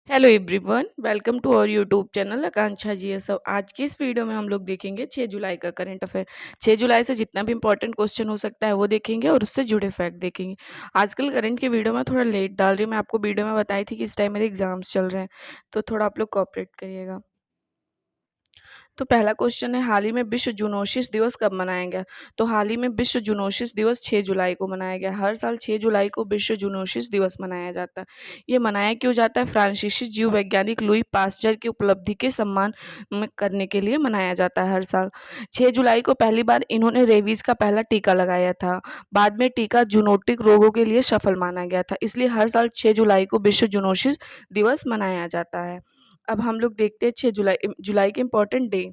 Hello everyone, welcome to our YouTube channel Akanksha ji. सब आज की इस वीडियो में हम लोग देखेंगे 6 जुलाई का करंट अफेयर। 6 जुलाई से जितना भी इंपॉर्टेंट क्वेश्चन हो सकता है वो देखेंगे और उससे जुड़े फैक्ट देखेंगे। आजकल करंट की वीडियो में थोड़ा लेट डाल रही हूँ। मैं आपको वीडियो में बताई थी कि इस टाइम मेरे एग्जाम्स चल रहे हैं, तो थोड़ा आप लोग कोऑपरेट करिएगा। तो पहला क्वेश्चन है, हाल ही में विश्व जूनोसिस दिवस कब मनाया गया? तो हाल ही में विश्व जूनोसिस दिवस 6 जुलाई को मनाया गया। हर साल 6 जुलाई को विश्व जूनोसिस दिवस मनाया जाता है। ये मनाया क्यों जाता है? फ्रांसीसी जीव वैज्ञानिक लुई पास्चर की उपलब्धि के सम्मान में करने के लिए मनाया जाता है हर साल। 6 जुलाई को पहली बार इन्होंने रेबीज का पहला टीका लगाया था। बाद में टीका जूनोटिक रोगों के लिए सफल माना गया था, इसलिए हर साल 6 जुलाई को विश्व जूनोसिस दिवस मनाया जाता है। अब हम लोग देखते हैं 6 जुलाई जुलाई के इंपॉर्टेंट डे।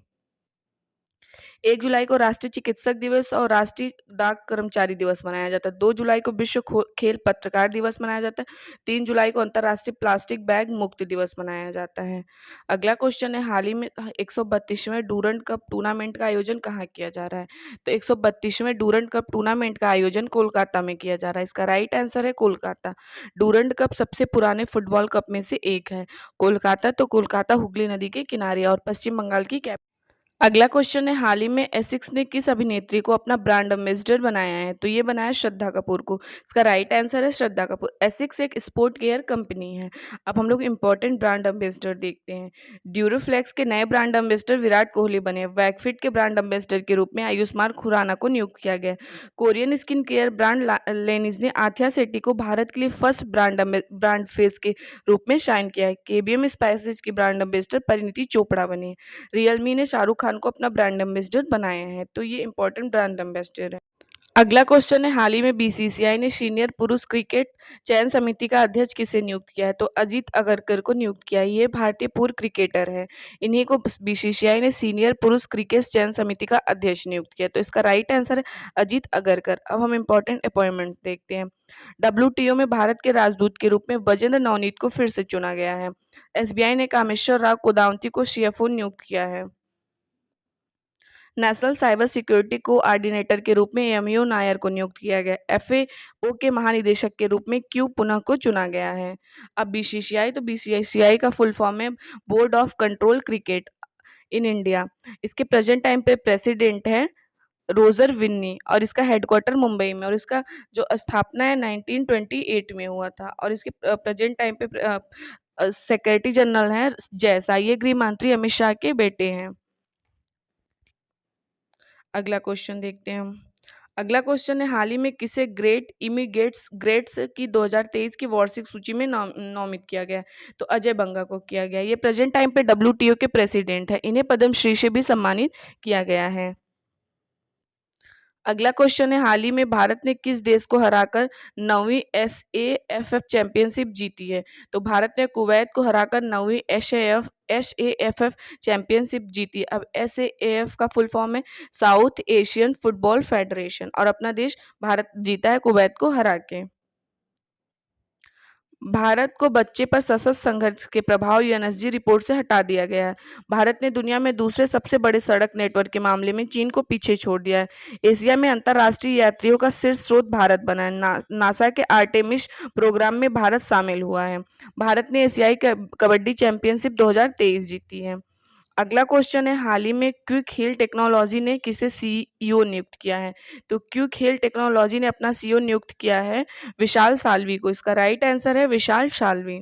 1 जुलाई को राष्ट्रीय चिकित्सक दिवस और राष्ट्रीय डाक कर्मचारी दिवस मनाया जाता है। 2 जुलाई को विश्व खेल पत्रकार दिवस मनाया जाता है। 3 जुलाई को अंतर्राष्ट्रीय प्लास्टिक बैग मुक्त दिवस मनाया जाता है। अगला क्वेश्चन है, हाल ही में 132वें डूरंड कप टूर्नामेंट का आयोजन कहाँ किया जा रहा है? तो 132वें डूरंड कप टूर्नामेंट का आयोजन कोलकाता में किया जा रहा है। इसका राइट आंसर है कोलकाता। डूरंड कप सबसे पुराने फुटबॉल कप में से एक है। कोलकाता तो कोलकाता हुगली नदी के किनारे और पश्चिम बंगाल की कैपिटल। अगला क्वेश्चन है, हाल ही में एसिक्स ने किस अभिनेत्री को अपना ब्रांड एम्बेसडर बनाया है? तो ये बनाया श्रद्धा कपूर को। इसका राइट आंसर है श्रद्धा कपूर। एसिक्स एक स्पोर्ट केयर कंपनी है। अब हम लोग इंपॉर्टेंट ब्रांड एम्बेसडर देखते हैं। ड्यूरोफ्लेक्स के नए ब्रांड एम्बेसडर विराट कोहली बने। वैकफिट के ब्रांड एम्बेसडर के रूप में आयुष्मान खुराना को नियुक्त किया गया। कोरियन स्किन केयर ब्रांड लेनिज ने आथिया सेट्टी को भारत के लिए फर्स्ट ब्रांड फेस के रूप में शाइन किया है। केबीएम स्पाइसेज की ब्रांड एम्बेसडर परिणीति चोपड़ा बनी। रियलमी ने शाहरुख खान को अपना ब्रांड एम्बेसडर बनाया है, तो ये इंपॉर्टेंट ब्रांड एम्बेसडर है। अगला क्वेश्चन है, हाल ही में बीसीसीआई ने सीनियर पुरुष क्रिकेट चयन समिति का अध्यक्ष किसे नियुक्त किया है? तो अजीत अगरकर को नियुक्त किया है। ये भारतीय पूर्व क्रिकेटर है। इन्हीं को बीसीसीआई ने सीनियर पुरुष क्रिकेट चयन समिति का अध्यक्ष नियुक्त किया, तो इसका राइट आंसर है अजीत अगरकर। अब हम इंपॉर्टेंट अपॉइंटमेंट देखते हैं। डब्ल्यूटीओ में भारत के राजदूत के रूप में बजेंद्र नवनीत को फिर से चुना गया है। एसबीआई ने कामेश्वर राव कोदांती को सीएफओ नियुक्त किया है। नेशनल साइबर सिक्योरिटी कोऑर्डिनेटर के रूप में एमयू नायर को नियुक्त किया गया। एफएओ के महानिदेशक के रूप में क्यू पुनः को चुना गया है। अब बीसीसीआई, तो बीसीसीआई का फुल फॉर्म है board of control cricket in India. इसके प्रेजेंट टाइम पे प्रेसिडेंट है रोजर विन्नी और इसका हेडक्वार्टर मुंबई में, और इसका जो स्थापना है 1928 में हुआ था। और इसके प्रेजेंट टाइम पे सेक्रेटरी जनरल है जैसा, ये गृह मंत्री अमित शाह के बेटे हैं। अगला क्वेश्चन देखते हैं हम। अगला क्वेश्चन है, हाल ही में किसे ग्रेट इमिग्रेट्स ग्रेट्स की 2023 की वार्षिक सूची में नामित किया गया? तो अजय बंगा को किया गया। ये प्रेजेंट टाइम पे डब्ल्यूटीओ के प्रेसिडेंट है। इन्हें पद्मश्री से भी सम्मानित किया गया है। अगला क्वेश्चन है, हाल ही में भारत ने किस देश को हराकर 9वीं एसएएफएफ चैंपियनशिप जीती है? तो भारत ने कुवैत को हराकर 9वीं एसएएफएफ चैंपियनशिप जीती। अब एसएएफ का फुल फॉर्म है साउथ एशियन फुटबॉल फेडरेशन, और अपना देश भारत जीता है कुवैत को हरा के। भारत को बच्चे पर सशस्त्र संघर्ष के प्रभाव यूएनएसजी रिपोर्ट से हटा दिया गया है। भारत ने दुनिया में दूसरे सबसे बड़े सड़क नेटवर्क के मामले में चीन को पीछे छोड़ दिया है। एशिया में अंतर्राष्ट्रीय यात्रियों का शीर्ष स्रोत भारत बना है। नासा के आर्टेमिस प्रोग्राम में भारत शामिल हुआ है। भारत ने एशियाई कबड्डी चैंपियनशिप 2023 जीती है। अगला क्वेश्चन है, हाल ही में क्विक हिल टेक्नोलॉजी ने किसे सीईओ नियुक्त किया है? तो क्विक हिल टेक्नोलॉजी ने अपना सीईओ नियुक्त किया है विशाल साल्वी को। इसका राइट आंसर है विशाल साल्वी।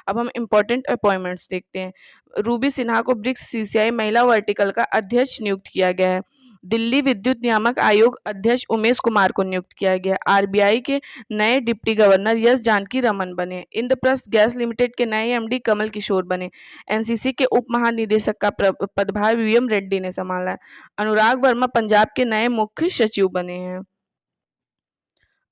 अब हम इंपॉर्टेंट अपॉइंटमेंट्स देखते हैं। रूबी सिन्हा को ब्रिक्स सीसीआई महिला वर्टिकल का अध्यक्ष नियुक्त किया गया है। दिल्ली विद्युत नियामक आयोग अध्यक्ष उमेश कुमार को नियुक्त किया गया। आरबीआई के नए deputy governor S Janaki Raman बने। इंद्रप्रस्थ गैस लिमिटेड के नए एमडी कमल किशोर बने। एनसीसी के उप महानिदेशक का पदभार वीएम रेड्डी ने संभाला है। अनुराग वर्मा पंजाब के नए मुख्य सचिव बने हैं।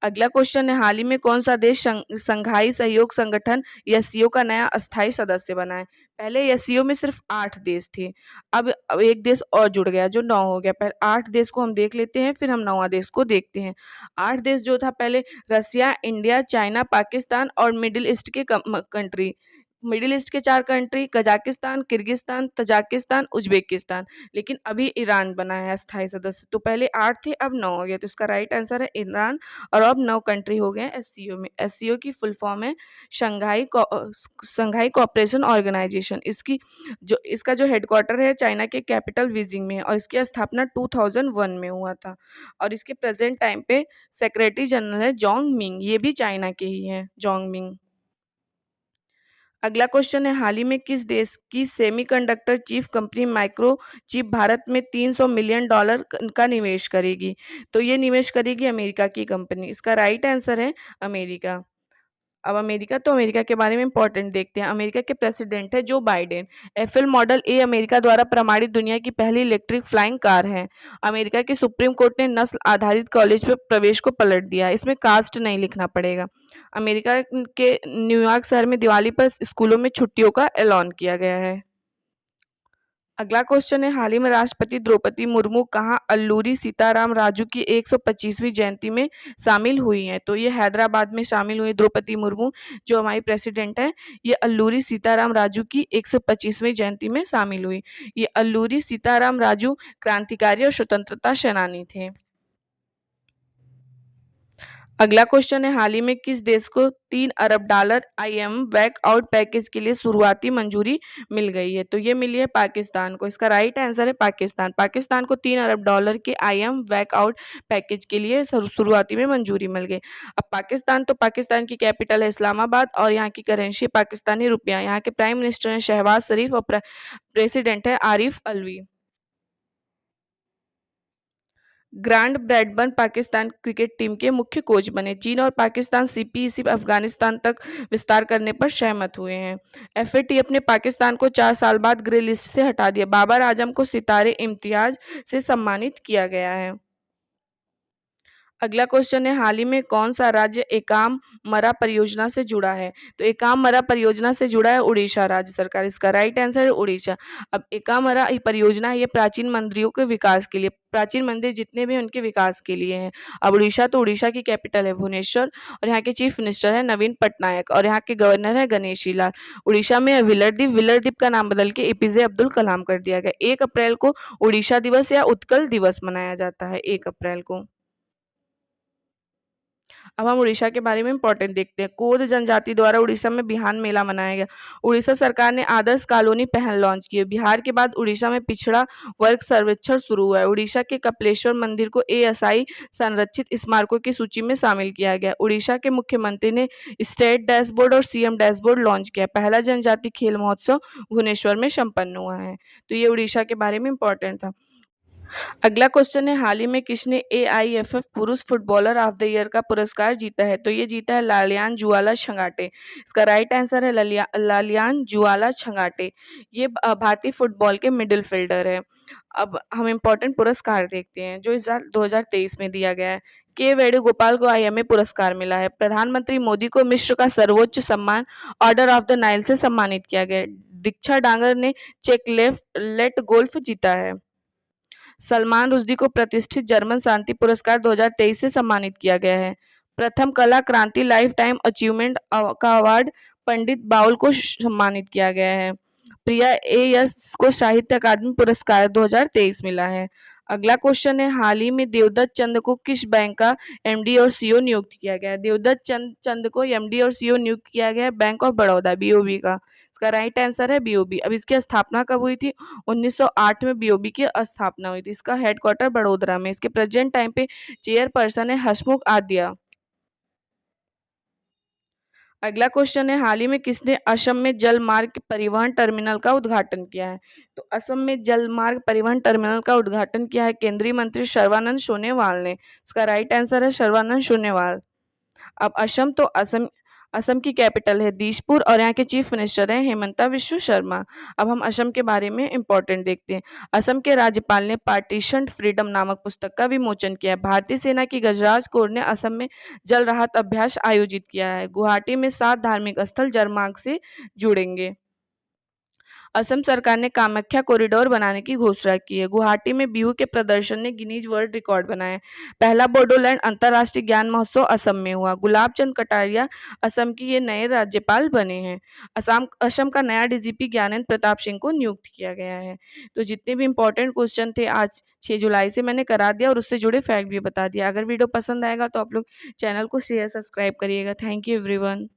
अगला क्वेश्चन है, हाल ही में कौन सा देश संघाई सहयोग संगठन एससीओ का नया अस्थायी सदस्य बना है? पहले एससीओ में सिर्फ 8 देश थे। अब एक देश और जुड़ गया जो 9 हो गया। पहले 8 देश को हम देख लेते हैं, फिर हम 9वां देश को देखते हैं। 8 देश जो था पहले रसिया, इंडिया, चाइना, पाकिस्तान और मिडिल ईस्ट के कंट्री। मिडिल ईस्ट के 4 country Kazakhstan, Kyrgyzstan, Tajikistan, Uzbekistan, लेकिन अभी ईरान बना है अस्थायी सदस्य। तो पहले 8 थे, अब 9 हो गए। तो इसका राइट आंसर है ईरान और अब 9 कंट्री हो गए हैं एससीओ में। एससीओ की फुल फॉर्म है शंघाई कोऑपरेशन ऑर्गेनाइजेशन। इसका जो हेडक्वार्टर है चाइना के कैपिटल बीजिंग में है और इसकी स्थापना 2001 में हुआ था और इसके प्रेजेंट टाइम पे सेक्रेटरी जनरल है जोंग मिंग, ये भी चाइना के ही हैं, जोंग मिंग। अगला क्वेश्चन है, हाल ही में किस देश की semiconductor chip company microchip Bharat में $300 मिलियन का निवेश करेगी? तो ये निवेश करेगी अमेरिका की कंपनी। इसका राइट आंसर है अमेरिका। अब अमेरिका के बारे में इंपॉर्टेंट देखते हैं। अमेरिका के प्रेसिडेंट है Joe Biden. FL model A America द्वारा प्रमाणित दुनिया की पहली इलेक्ट्रिक फ्लाइंग कार है। अमेरिका की सुप्रीम कोर्ट ने नस्ल आधारित कॉलेज में प्रवेश को पलट दिया है, इसमें कास्ट नहीं लिखना पड़ेगा। अमेरिका के न्यूयॉर्क शहर में दिवाली पर स्कूलों में छुट्टियों का ऐलान किया गया है। अगला क्वेश्चन है, हाल ही में राष्ट्रपति द्रौपदी मुर्मू कहाँ अल्लूरी सीताराम राजू की 125वीं जयंती में शामिल हुई हैं? तो ये हैदराबाद में शामिल हुई द्रौपदी मुर्मू, जो हमारी प्रेसिडेंट है। ये अल्लूरी सीताराम राजू की 125वीं जयंती में शामिल हुई। ये अल्लूरी सीताराम राजू क्रांतिकारी और स्वतंत्रता सेनानी थे। अगला क्वेश्चन है, हाल ही में किस देश को $3 अरब IM बैक आउट पैकेज के लिए शुरुआती मंजूरी मिल गई है? तो ये मिली है पाकिस्तान को। इसका राइट आंसर है पाकिस्तान। पाकिस्तान को $3 अरब के IM बैक आउट पैकेज के लिए शुरुआती में मंजूरी मिल गई। अब पाकिस्तान की कैपिटल है इस्लामाबाद और यहाँ की करेंसी पाकिस्तानी रुपया। यहाँ के प्राइम मिनिस्टर हैं शहबाज शरीफ और प्रेसिडेंट है Arif Alvi. Grant Bradburn Pakistan cricket team के मुख्य कोच बने। चीन और पाकिस्तान सीपीईसी अफगानिस्तान तक विस्तार करने पर सहमत हुए हैं। एफएटी अपने पाकिस्तान को 4 साल बाद ग्रे लिस्ट से हटा दिया। बाबर आजम को सितारे इम्तियाज से सम्मानित किया गया है। अगला क्वेश्चन है, हाल ही में कौन सा राज्य एकाम मरा परियोजना से जुड़ा है? तो एकाम मरा परियोजना से जुड़ा है उड़ीसा राज्य सरकार। इसका राइट आंसर है उड़ीसा। अब एकाम मरा परियोजना है, ये प्राचीन मंदिरों के विकास के लिए, प्राचीन मंदिर जितने भी उनके विकास के लिए हैं। अब उड़ीसा, तो उड़ीसा की कैपिटल है भुवनेश्वर और यहाँ के चीफ मिनिस्टर है नवीन पटनायक और यहाँ के गवर्नर है गणेशी लाल। उड़ीसा में विलर द्वीप का नाम बदल के एपीजे अब्दुल कलाम कर दिया गया। 1 अप्रैल को उड़ीसा दिवस या उत्कल दिवस मनाया जाता है, 1 अप्रैल को। अब हम उड़ीसा के बारे में इंपॉर्टेंट देखते हैं। कोद जनजाति द्वारा उड़ीसा में बिहान मेला मनाया गया। उड़ीसा सरकार ने आदर्श कॉलोनी पहल लॉन्च की है। बिहार के बाद उड़ीसा में पिछड़ा वर्ग सर्वेक्षण शुरू हुआ है। उड़ीसा के कपिलेश्वर मंदिर को एएसआई संरक्षित स्मारकों की सूची में शामिल किया गया। उड़ीसा के मुख्यमंत्री ने स्टेट डैशबोर्ड और सीएम डैशबोर्ड लॉन्च किया। पहला जनजाति खेल महोत्सव भुवनेश्वर में संपन्न हुआ है। तो ये उड़ीसा के बारे में इंपॉर्टेंट था। अगला क्वेश्चन है, हाल ही में किसने एआईएफएफ पुरुष फुटबॉलर ऑफ द ईयर का पुरस्कार जीता है? तो ये जीता है लालियान जुआला छंगाटे। इसका राइट आंसर है लालियान जुआला छंगाटे। ये भारतीय फुटबॉल के मिडिल फील्डर है। अब हम इम्पोर्टेंट पुरस्कार देखते हैं जो इस साल 2023 में दिया गया है। के वेणुगोपाल को आईएमए पुरस्कार मिला है। प्रधानमंत्री मोदी को मिस्र का सर्वोच्च सम्मान ऑर्डर ऑफ द नाइल से सम्मानित किया गया है। दीक्षा डांगर ने चेक लेट गोल्फ जीता है। सलमान रुश्दी को प्रतिष्ठित जर्मन शांति पुरस्कार 2023 से सम्मानित किया गया है। प्रथम कला क्रांति लाइफ टाइम अचीवमेंट का अवार्ड पंडित बाउल को सम्मानित किया गया है। प्रिया एयस को साहित्य अकादमी पुरस्कार 2023 मिला है। अगला क्वेश्चन है, हाल ही में देवदत्त चंद को किस बैंक का एमडी और सीईओ नियुक्त किया गया है? देवदत्त चंद को एमडी और सीईओ नियुक्त किया गया है बैंक ऑफ बड़ौदा बीओबी का। इसका राइट आंसर है बीओबी। अब इसकी स्थापना कब हुई थी? 1908 में बीओबी की स्थापना हुई थी। इसका हेडक्वार्टर बड़ोदरा में। इसके प्रेजेंट टाइम पे चेयरपर्सन है हसमुख आद्या। अगला क्वेश्चन है, हाल ही में किसने असम में जल मार्ग परिवहन टर्मिनल का उद्घाटन किया है? तो असम में जल मार्ग परिवहन टर्मिनल का उद्घाटन किया है केंद्रीय मंत्री सर्बानंद सोनोवाल ने। इसका राइट आंसर है सर्बानंद सोनोवाल। अब असम की कैपिटल है दिसपुर और यहाँ के चीफ मिनिस्टर हैं हेमंता विश्व शर्मा। अब हम असम के बारे में इंपॉर्टेंट देखते हैं। असम के राज्यपाल ने पार्टीशन फ्रीडम नामक पुस्तक का विमोचन किया है। भारतीय सेना की गजराज कोर ने असम में जल राहत अभ्यास आयोजित किया है। गुवाहाटी में 7 धार्मिक स्थल जलमार्ग से जुड़ेंगे। असम सरकार ने कामाख्या कॉरिडोर बनाने की घोषणा की है। गुवाहाटी में बिहू के प्रदर्शन ने गिनीज वर्ल्ड रिकॉर्ड बनाया है। पहला बोडोलैंड अंतर्राष्ट्रीय ज्ञान महोत्सव असम में हुआ। गुलाब चंद कटारिया असम की ये नए राज्यपाल बने हैं। असम का नया डीजीपी ज्ञानेंद्र प्रताप सिंह को नियुक्त किया गया है। तो जितने भी इंपॉर्टेंट क्वेश्चन थे आज 6 जुलाई से मैंने करा दिया और उससे जुड़े फैक्ट भी बता दिया। अगर वीडियो पसंद आएगा तो आप लोग चैनल को शेयर सब्सक्राइब करिएगा। Thank you everyone.